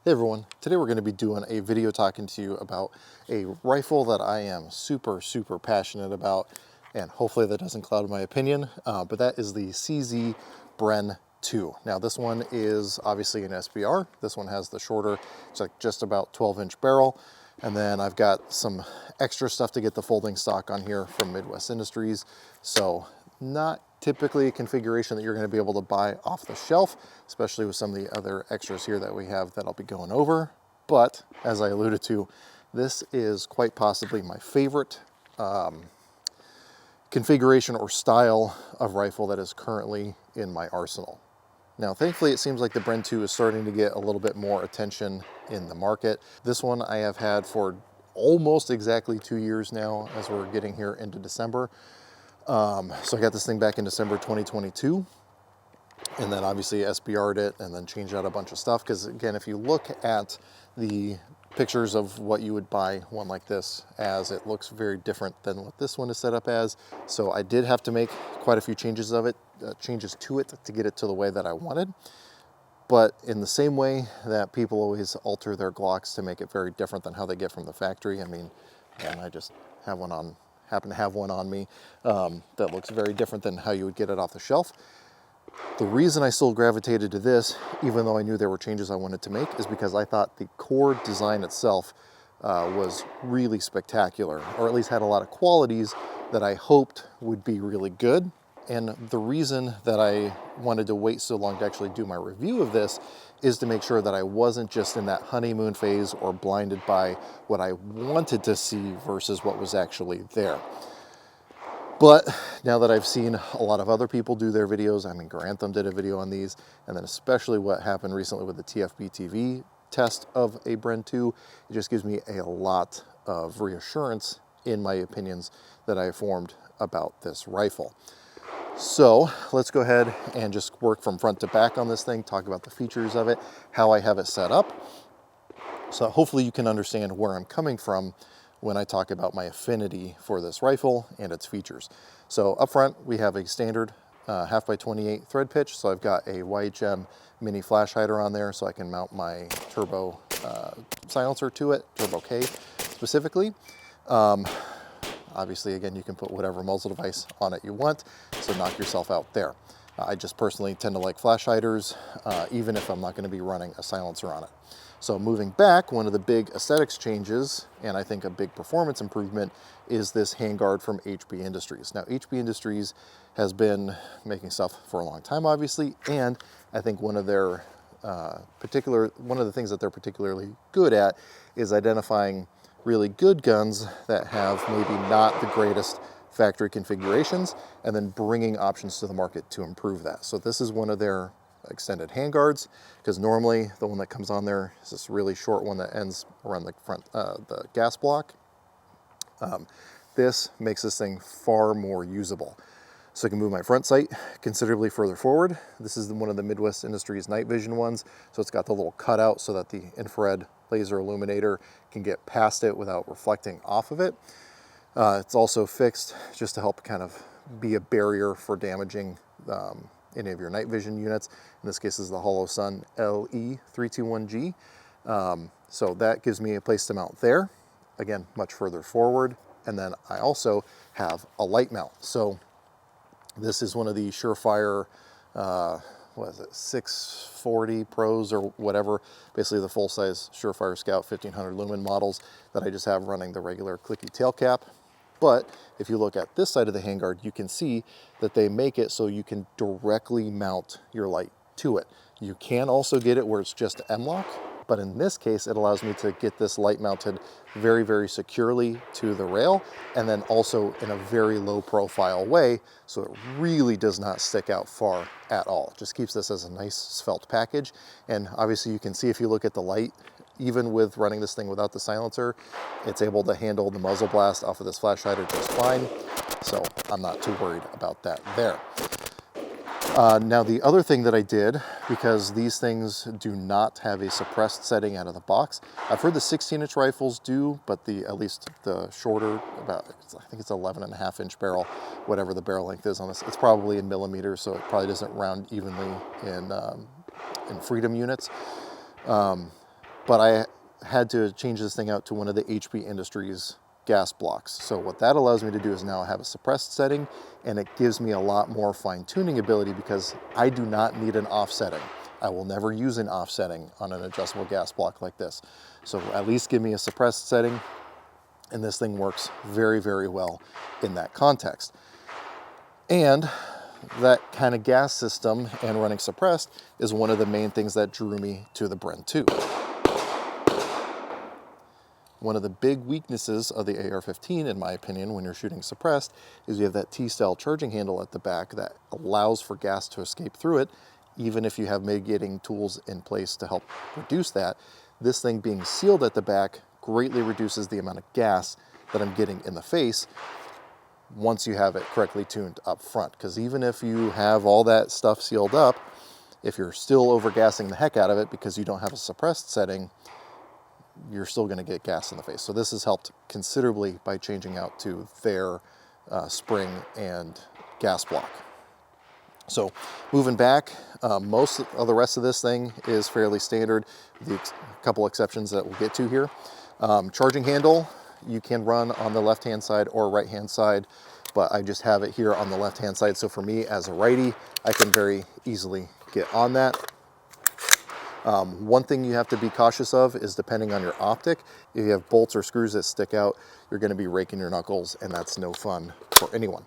Hey everyone, today we're going to be doing a video talking to you about a rifle that I am super passionate about, and hopefully that doesn't cloud my opinion, but that is the CZ Bren 2. Now this one is obviously an SBR. This one has the shorter, it's like just about 12-inch barrel, and then I've got some extra stuff to get the folding stock on here from Midwest Industries, so not typically a configuration that you're going to be able to buy off the shelf, especially with some of the other extras here that we have that I'll be going over. But as I alluded to, this is quite possibly my favorite configuration or style of rifle that is currently in my arsenal. Now, thankfully, it seems like the Bren 2 is starting to get a little bit more attention in the market. This one I have had for almost exactly 2 years now, as we're getting here into December. So I got this thing back in December 2022, and then obviously SBR'd it and then changed out a bunch of stuff. Because again, if you look at the pictures of what you would buy one like this as, it looks very different than what this one is set up as. So I did have to make quite a few changes to it to get it to the way that I wanted. But in the same way that people always alter their Glocks to make it very different than how they get from the factory. I mean, and I just have one on. Happen to have one on me that looks very different than how you would get it off the shelf. The reason I still gravitated to this, even though I knew there were changes I wanted to make, is because I thought the core design itself was really spectacular, or at least had a lot of qualities that I hoped would be really good. And the reason that I wanted to wait so long to actually do my review of this is to make sure that I wasn't just in that honeymoon phase or blinded by what I wanted to see versus what was actually there. But now that I've seen a lot of other people do their videos, I mean, Grantham did a video on these, and then especially what happened recently with the TFB TV test of a Bren 2, it just gives me a lot of reassurance in my opinions that I formed about this rifle. So let's go ahead and just work from front to back on this thing, talk about the features of it, how I have it set up. So hopefully you can understand where I'm coming from when I talk about my affinity for this rifle and its features. So up front, we have a standard 1/2x28 thread pitch. So I've got a YHM mini flash hider on there so I can mount my turbo silencer to it, Turbo K specifically. Obviously, again, you can put whatever muzzle device on it you want, so knock yourself out there. I just personally tend to like flash hiders, even if I'm not going to be running a silencer on it. So moving back, one of the big aesthetics changes, and I think a big performance improvement, is this handguard from HB Industries. Now, HB Industries has been making stuff for a long time, obviously, and I think one of the things that they're particularly good at is identifying really good guns that have maybe not the greatest factory configurations, and then bringing options to the market to improve that. So this is one of their extended handguards, because normally the one that comes on there is this really short one that ends around the front, the gas block. This makes this thing far more usable. So I can move my front sight considerably further forward. This is one of the Midwest Industries night vision ones. So it's got the little cutout so that the infrared laser illuminator can get past it without reflecting off of it. It's also fixed just to help kind of be a barrier for damaging any of your night vision units. In this case, this is the Holosun LE321G. So that gives me a place to mount there. Again, much further forward. And then I also have a light mount. So this is one of the Surefire, what is it, 640 Pros or whatever, basically the full-size Surefire Scout 1500 lumen models that I just have running the regular clicky tail cap. But if you look at this side of the handguard, you can see that they make it so you can directly mount your light to it. You can also get it where it's just M-LOK, but in this case, it allows me to get this light mounted very securely to the rail, and then also in a very low profile way, so it really does not stick out far at all. It just keeps this as a nice svelte package. And obviously you can see if you look at the light, even with running this thing without the silencer, it's able to handle the muzzle blast off of this flash hider just fine. So I'm not too worried about that there. Now the other thing that I did, because these things do not have a suppressed setting out of the box, I've heard the 16-inch rifles do, but at least the shorter, I think it's 11.5-inch barrel, whatever the barrel length is on this, it's probably in millimeters, so it probably doesn't round evenly in freedom units. but I had to change this thing out to one of the HP Industries gas blocks. So what that allows me to do is now have a suppressed setting, and it gives me a lot more fine-tuning ability because I do not need an offsetting. I will never use an offsetting on an adjustable gas block like this. So at least give me a suppressed setting, and this thing works very, very well in that context. And that kind of gas system and running suppressed is one of the main things that drew me to the Bren 2. One of the big weaknesses of the AR-15, in my opinion, when you're shooting suppressed, is you have that T-style charging handle at the back that allows for gas to escape through it, even if you have mitigating tools in place to help reduce that. This thing being sealed at the back greatly reduces the amount of gas that I'm getting in the face once you have it correctly tuned up front. Because even if you have all that stuff sealed up, if you're still overgassing the heck out of it because you don't have a suppressed setting, you're still going to get gas in the face. So this has helped considerably by changing out to their spring and gas block. So moving back, most of the rest of this thing is fairly standard, with a couple exceptions that we'll get to here. Charging handle, you can run on the left-hand side or right-hand side, but I just have it here on the left-hand side. So for me as a righty, I can very easily get on that. One thing you have to be cautious of is depending on your optic. If you have bolts or screws that stick out, you're going to be raking your knuckles, and that's no fun for anyone.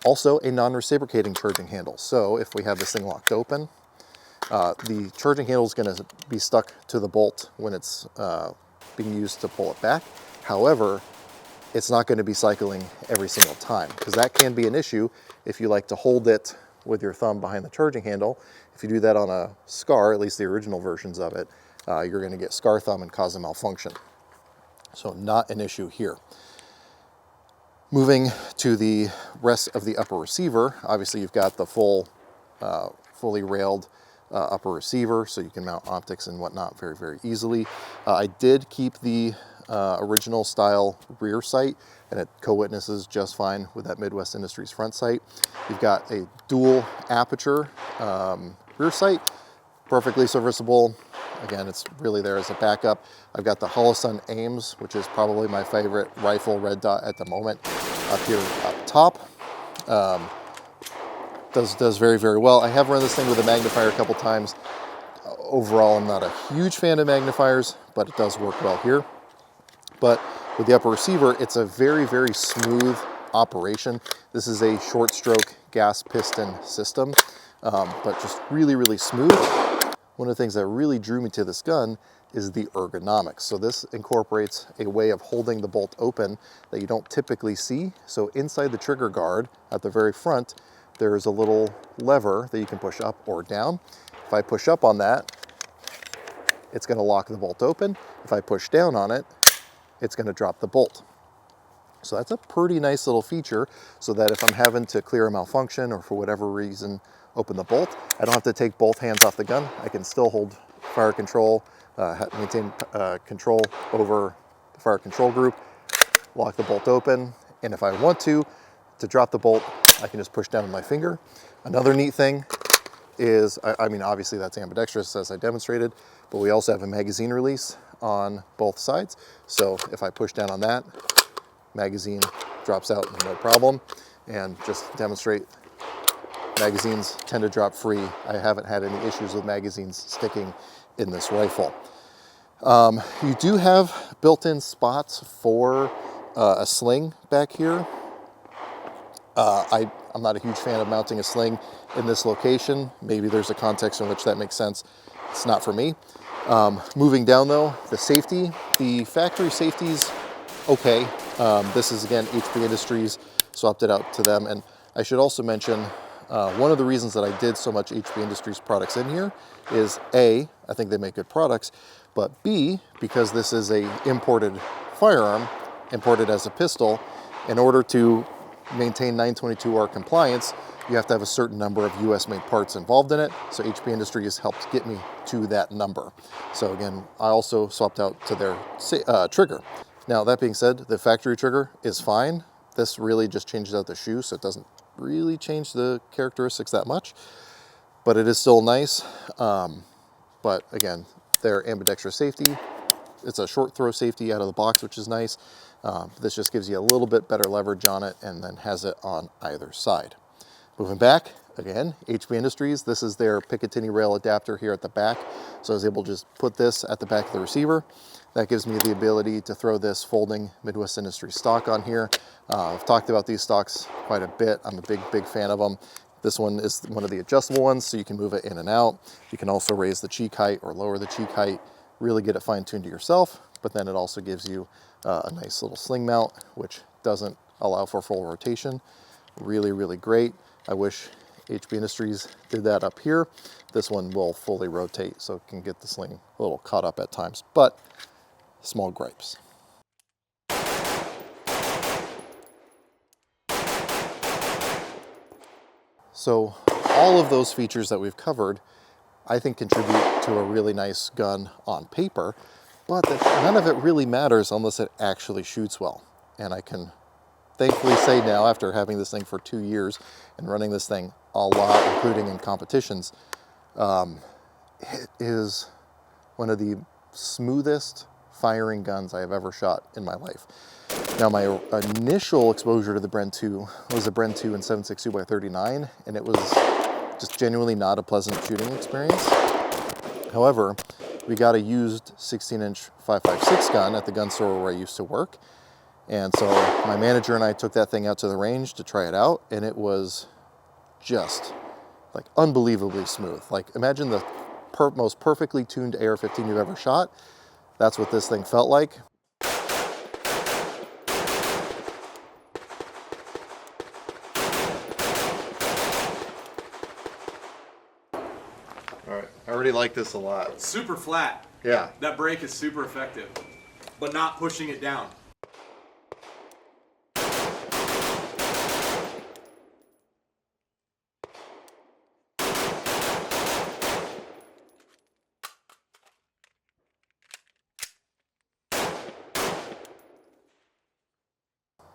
Also, a non-reciprocating charging handle. So if we have this thing locked open, the charging handle is going to be stuck to the bolt when it's being used to pull it back. However, it's not going to be cycling every single time, because that can be an issue if you like to hold it with your thumb behind the charging handle. If you do that on a SCAR, at least the original versions of it, you're going to get SCAR thumb and cause a malfunction. So not an issue here. Moving to the rest of the upper receiver, obviously you've got the fully railed upper receiver, so you can mount optics and whatnot very, very easily. I did keep the original style rear sight, and it co-witnesses just fine with that Midwest Industries front sight. You've got a dual aperture rear sight, perfectly serviceable. Again, it's really there as a backup. I've got the Holosun Ames, which is probably my favorite rifle red dot at the moment, up here up top. Does very, very well. I have run this thing with a magnifier a couple times. Overall, I'm not a huge fan of magnifiers, but it does work well here. But with the upper receiver, it's a very, very smooth operation. This is a short stroke gas piston system, but just really, really smooth. One of the things that really drew me to this gun is the ergonomics. So this incorporates a way of holding the bolt open that you don't typically see. So inside the trigger guard at the very front, there's a little lever that you can push up or down. If I push up on that, it's going to lock the bolt open. If I push down on it, it's going to drop the bolt. So that's a pretty nice little feature, so that if I'm having to clear a malfunction or for whatever reason open the bolt, I don't have to take both hands off the gun. I can still hold fire control, maintain control over the fire control group, lock the bolt open, and if I want to drop the bolt, I can just push down with my finger. Another neat thing is, I mean, obviously that's ambidextrous as I demonstrated, but we also have a magazine release on both sides. So if I push down on that, magazine drops out no problem. And just to demonstrate, magazines tend to drop free. I haven't had any issues with magazines sticking in this rifle. You do have built-in spots for a sling back here. I'm not a huge fan of mounting a sling in this location. Maybe there's a context in which that makes sense. It's not for me. Moving down though, the safety, the factory safety's okay. This is again HP Industries, swapped it out to them. And I should also mention, one of the reasons that I did so much HP Industries products in here is A, I think they make good products, but B, because this is a imported firearm, imported as a pistol, in order to maintain 922R compliance, you have to have a certain number of US made parts involved in it. So HP Industries helped get me to that number. So again, I also swapped out to their trigger. Now that being said, the factory trigger is fine. This really just changes out the shoe, so it doesn't really change the characteristics that much, but it is still nice. But again, their ambidextrous safety it's a short throw safety out of the box, which is nice. This just gives you a little bit better leverage on it, and then has it on either side. Moving back, again, HB Industries, this is their Picatinny rail adapter here at the back. So I was able to just put this at the back of the receiver. That gives me the ability to throw this folding Midwest Industries stock on here. I've talked about these stocks quite a bit. I'm a big fan of them. This one is one of the adjustable ones, so you can move it in and out. You can also raise the cheek height or lower the cheek height, really get it fine-tuned to yourself, but then it also gives you a nice little sling mount, which doesn't allow for full rotation. Really great. I wish HB Industries did that up here. This one will fully rotate, so it can get the sling a little caught up at times, but small gripes. So all of those features that we've covered, I think contribute to a really nice gun on paper, but none of it really matters unless it actually shoots well. And I can thankfully say now, after having this thing for 2 years and running this thing a lot, including in competitions, it is one of the smoothest firing guns I have ever shot in my life. Now, my initial exposure to the Bren 2 was a Bren 2 in 7.62 x 39, and it was just genuinely not a pleasant shooting experience. However, we got a used 16-inch 5.56 gun at the gun store where I used to work. And so my manager and I took that thing out to the range to try it out, and it was just like unbelievably smooth. Like, imagine the most perfectly tuned AR-15 you've ever shot. That's what this thing felt like. All right, I already like this a lot. It's super flat. Yeah. That brake is super effective, but not pushing it down.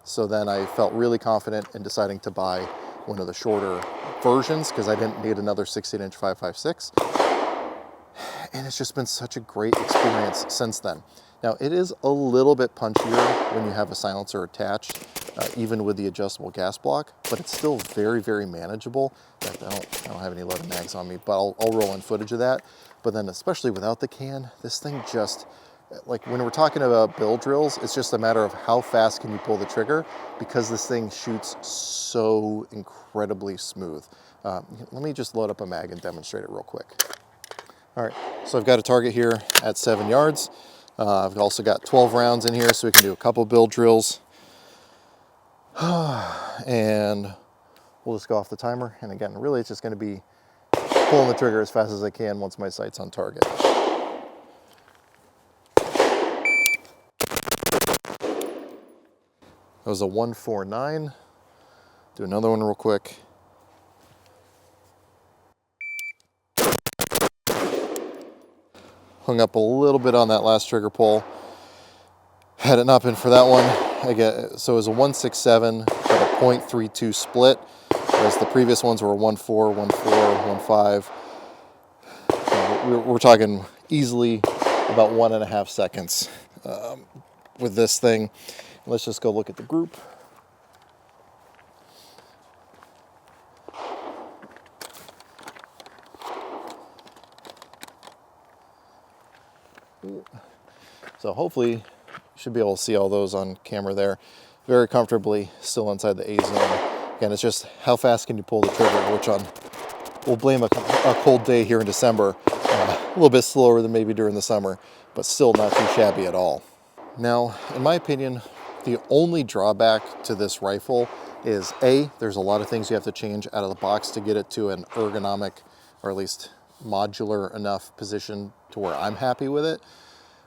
So then I felt really confident in deciding to buy one of the shorter versions because I didn't need another 16-inch 5.56. And it's just been such a great experience since then. Now, it is a little bit punchier when you have a silencer attached, even with the adjustable gas block, but it's still very manageable. In fact, I don't have any loaded mags on me, but I'll roll in footage of that. But then especially without the can, this thing just, like when we're talking about bill drills, it's just a matter of how fast can you pull the trigger, because this thing shoots so incredibly smooth. Let me just load up a mag and demonstrate it real quick. All right, so I've got a target here at 7 yards. I've also got 12 rounds in here, so we can do a couple bill drills. And we'll just go off the timer. And again, really it's just gonna be pulling the trigger as fast as I can once my sight's on target. That was a 149. Do another one real quick. Hung up a little bit on that last trigger pull. Had it not been for that one, so it was a 167, but a .32 split, whereas the previous ones were a 1.4, 1.4, 1.5. We're talking easily about 1.5 seconds with this thing. Let's just go look at the group. So hopefully you should be able to see all those on camera there very comfortably, still inside the A zone. Again, it's just how fast can you pull the trigger, which we'll blame a cold day here in December, a little bit slower than maybe during the summer, but still not too shabby at all. Now, in my opinion, the only drawback to this rifle is A, there's a lot of things you have to change out of the box to get it to an ergonomic, or at least modular enough position to where I'm happy with it.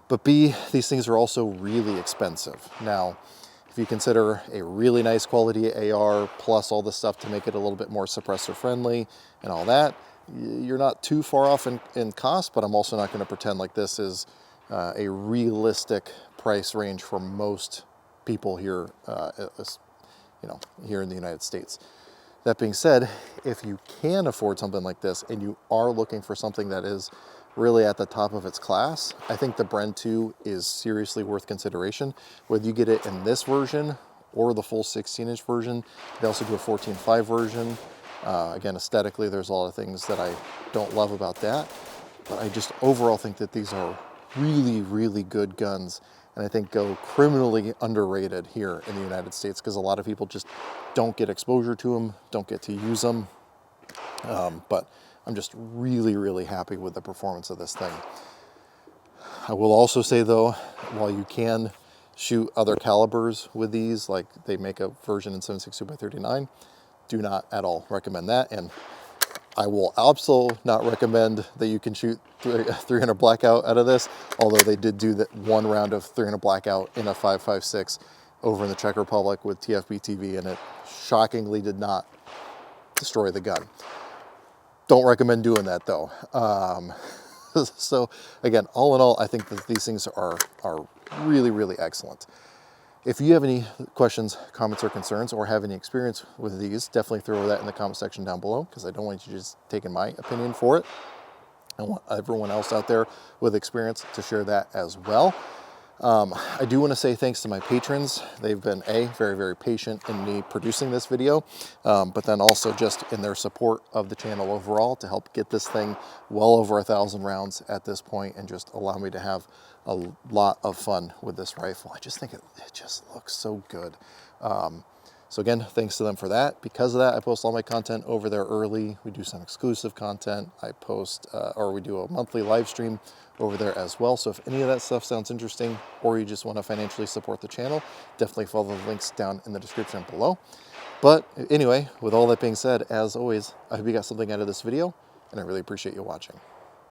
But B, these things are also really expensive. Now, if you consider a really nice quality AR plus all the stuff to make it a little bit more suppressor friendly and all that, you're not too far off in cost, but I'm also not going to pretend like this is a realistic price range for most people here, here in the United States. That being said, if you can afford something like this and you are looking for something that is really at the top of its class. I think the Bren 2 is seriously worth consideration. Whether you get it in this version or the full 16-inch version, they also do a 14.5 version. Again, aesthetically, there's a lot of things that I don't love about that, but I just overall think that these are really, really good guns, and I think go criminally underrated here in the United States because a lot of people just don't get exposure to them, don't get to use them. But I'm just really, really happy with the performance of this thing. I will also say though, while you can shoot other calibers with these, like they make a version in 7.62x39, do not at all recommend that. And I will also not recommend that you can shoot 300 blackout out of this, although they did do that one round of 300 blackout in a 5.56 over in the Czech Republic with TFB TV, and it shockingly did not destroy the gun. Don't recommend doing that though. So again, all in all, I think that these things are really, really excellent. If you have any questions, comments, or concerns, or have any experience with these, definitely throw that in the comment section down below, because I don't want you just taking my opinion for it. I want everyone else out there with experience to share that as well. I do want to say thanks to my patrons. They've been very, very patient in me producing this video, but then also just in their support of the channel overall to help get this thing well over 1,000 rounds at this point and just allow me to have a lot of fun with this rifle. I just think it just looks so good. So again, thanks to them for that. Because of that, I post all my content over there early. We do some exclusive content. I post, or we do a monthly live stream over there as well. So if any of that stuff sounds interesting, or you just want to financially support the channel, definitely follow the links down in the description below. But anyway, with all that being said, as always, I hope you got something out of this video, and I really appreciate you watching.